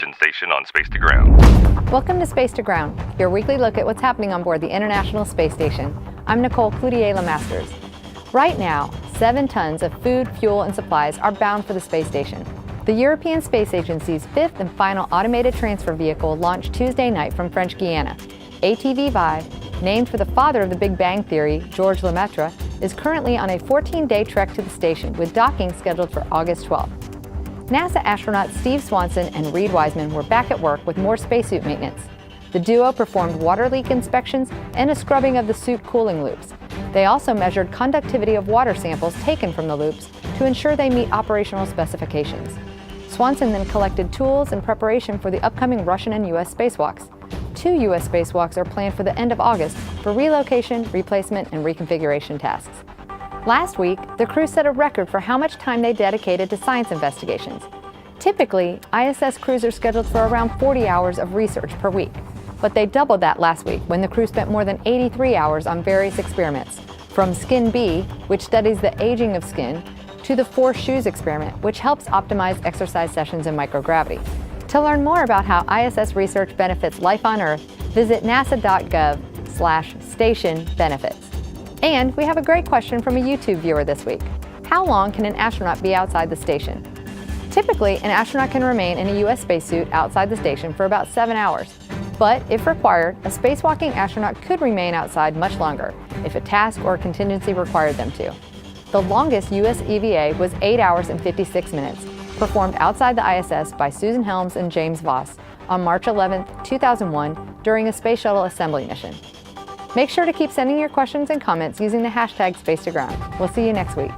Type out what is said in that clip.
Mission Station on Space to Ground. Welcome to Space to Ground, your weekly look at what's happening on board the International Space Station. I'm Nicole Cloutier-LeMasters. Right now, 7 tons of food, fuel, and supplies are bound for the space station. The European Space Agency's 5th and final automated transfer vehicle launched Tuesday night from French Guiana. ATV Vive, named for the father of the Big Bang Theory, Georges Lemaitre, is currently on a 14-day trek to the station with docking scheduled for August 12th. NASA astronauts Steve Swanson and Reid Wiseman were back at work with more spacesuit maintenance. The duo performed water leak inspections and a scrubbing of the suit cooling loops. They also measured conductivity of water samples taken from the loops to ensure they meet operational specifications. Swanson then collected tools in preparation for the upcoming Russian and U.S. spacewalks. 2 U.S. spacewalks are planned for the end of August for relocation, replacement, and reconfiguration tasks. Last week, the crew set a record for how much time they dedicated to science investigations. Typically, ISS crews are scheduled for around 40 hours of research per week, but they doubled that last week when the crew spent more than 83 hours on various experiments, from Skin B, which studies the aging of skin, to the 4 Shoes experiment, which helps optimize exercise sessions in microgravity. To learn more about how ISS research benefits life on Earth, visit nasa.gov/station-benefits. And we have a great question from a YouTube viewer this week. How long can an astronaut be outside the station? Typically, an astronaut can remain in a U.S. spacesuit outside the station for about 7 hours. But if required, a spacewalking astronaut could remain outside much longer if a task or contingency required them to. The longest U.S. EVA was 8 hours and 56 minutes, performed outside the ISS by Susan Helms and James Voss on March 11, 2001, during a Space Shuttle assembly mission. Make sure to keep sending your questions and comments using the hashtag #SpaceToGround. We'll see you next week.